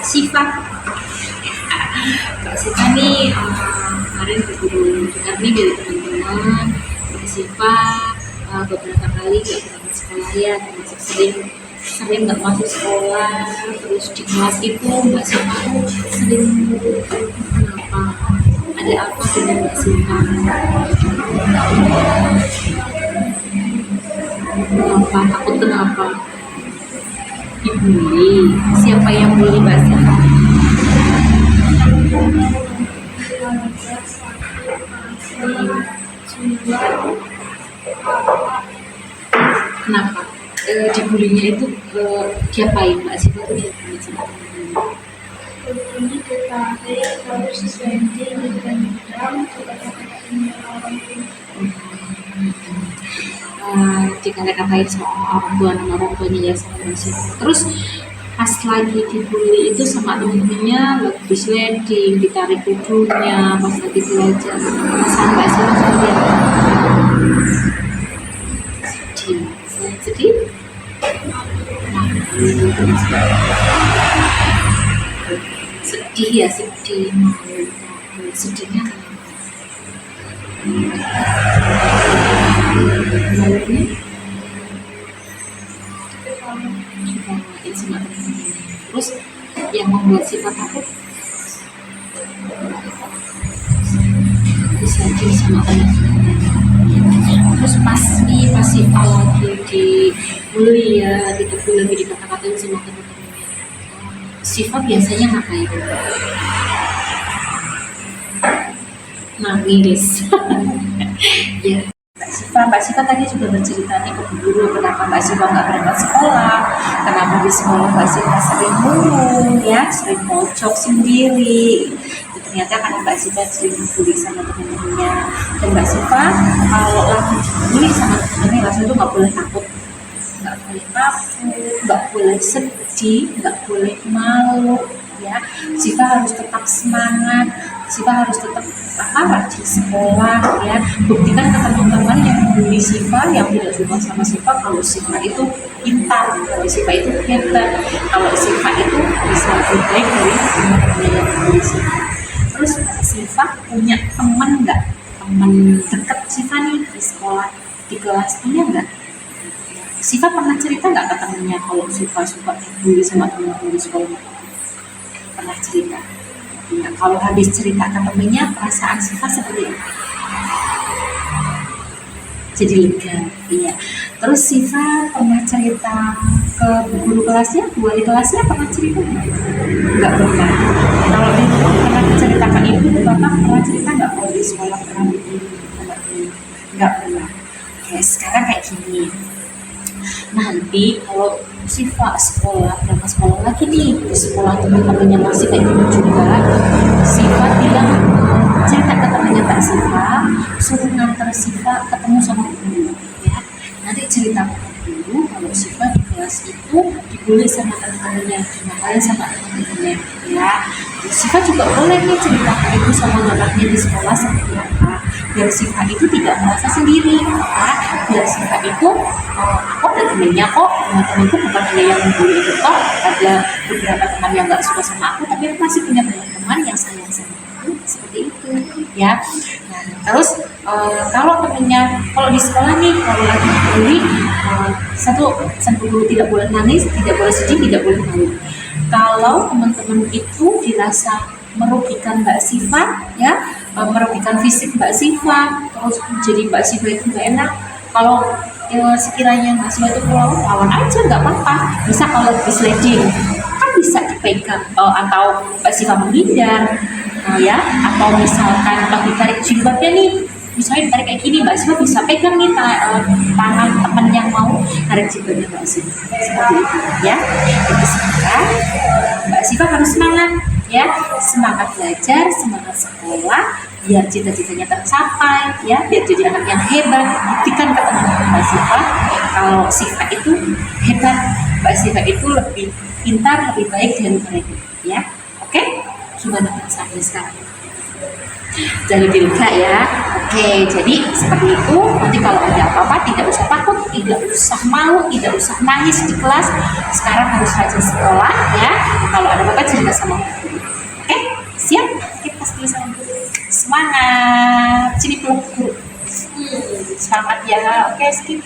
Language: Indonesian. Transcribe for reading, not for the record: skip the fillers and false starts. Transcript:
Siva. Kak Siva nih kemarin berburu dengar nih dari teman-teman, Kak Siva beberapa kali nggak berangkat sekolah ya, termasuk sering nggak masuk sekolah, terus di kelas itu Mbak Siva tuh sering kenapa? Ada apa dengan Mbak Siva? Kenapa? Takut kenapa? Dibully. Siapa yang bully Mbak Siva? Kenapa? Dibulinya itu diapain Mbak Siva tuh diapain sama teman-teman? Ini ditarik harus diganti dengan dikata-katain sama orang tuanya ya sama Mbak Siva. Terus pas lagi dibully itu sama temen-temennya lagi sliding, ditarik ujungnya pas lagi belajar, perasaan Mbak Siva seperti apa? Sedih? Sedih ya, sedih. Sedihnya malunya diketawain sama teman-teman. Terus yang membuat Siva takut bisa jadi sama teman-teman. Terus pas Siva lagi dibully ya, lagi dikata-katain sama teman-teman, Siva biasanya ngapain? Nangis. Ya, Mbak Siva tadi sudah bercerita nih ke guru kenapa Mbak Siva nggak berangkat sekolah, kenapa di sekolah Mbak Siva sering murung ya, sering pojok sendiri. Ternyata karena Mbak Siva sering dibully sama teman-temannya. Dan Mbak Siva kalau lagi dibully sama teman-temannya langsung tuh nggak boleh takut, nggak boleh nggak boleh sedih, nggak boleh malu ya. Siva harus tetap semangat, Siva harus tetap rajin sekolah ya. Buktikan ke teman-teman yang membuli Siva, yang tidak suka sama Siva, kalau Siva itu pintar, kalau Siva itu hebat, kalau Siva itu bisa lebih baik dari teman-temannya yang membuli Siva. Terus Siva punya teman nggak? Teman dekat Siva nih di sekolah, di kelas, punya nggak? Siva pernah cerita nggak ke temennya kalau Siva suka dibully sama teman-teman di sekolah? Pernah cerita? Ya, kalau habis cerita ke temennya, perasaan Siva seperti apa? Jadi lega, iya. Terus Siva pernah cerita ke guru kelasnya, wali kelasnya pernah cerita? Nggak pernah. Kalau ibu pernah cerita ke ibu, bapak pernah cerita nggak kalau di sekolah pernah dibully? Nggak pernah. Oke, sekarang kayak gini. Nanti kalau Siva berangkat sekolah lagi nih, di sekolah teman-temannya masih kayak gitu juga, Siva bilang, cerita ke temannya Mbak Siva, suruh nganter Siva ketemu sama guru ya. Nanti cerita ke guru kalau Siva di kelas itu dibully sama teman-temannya, dimarahin sama teman-temannya ya. Siva juga boleh nih cerita ke ibu sama bapaknya di sekolah seperti apa, biar Siva itu tidak merasa sendiri ya. Biar Siva itu aku ada temennya kok, temanku bukan hanya yang membuli itu kok, ada beberapa teman yang gak suka sama aku, tapi aku masih punya banyak teman yang sayang sama aku, seperti itu ya. Nah, terus kalau temennya, kalau di sekolah nih, kalau lagi dibully, satu tidak boleh nangis, tidak boleh sedih, tidak boleh malu. Kalau teman-teman itu dirasa merugikan Mbak Siva ya, merugikan fisik Mbak Siva, terus jadi Mbak Siva itu gak enak, kalau sekiranya Mbak Siva itu lawan aja nggak apa-apa. Bisa kalau di sliding kan bisa dipegang, atau Mbak Siva menghindar ya, atau misalkan lagi tarik jilbabnya nih, misalnya ditarik kayak gini, Mbak Siva bisa pegang nih tangan teman yang mau tarik jilbabnya Mbak Siva, seperti itu ya. Jadi sekarang Mbak Siva harus semangat ya, semangat belajar, semangat sekolah, biar cita-citanya tercapai ya, biar jadi anak yang hebat. Buktikan ke teman-teman Mbak Siva kalau Siva itu hebat, Mbak Siva itu lebih pintar, lebih baik dari mereka ya. Oke, gimana perasaannya sekarang? Jangan diluka ya. Oke, jadi seperti itu. Nanti kalau ada apa-apa tidak usah takut, tidak usah malu, tidak usah nangis di kelas. Sekarang harus rajin sekolah ya. Kalau ada apa-apa cerita sama guru. Oke, siap? Kita dulu sama guru. Semangat. Sini peluk guru. Semangat ya. Oke, skip.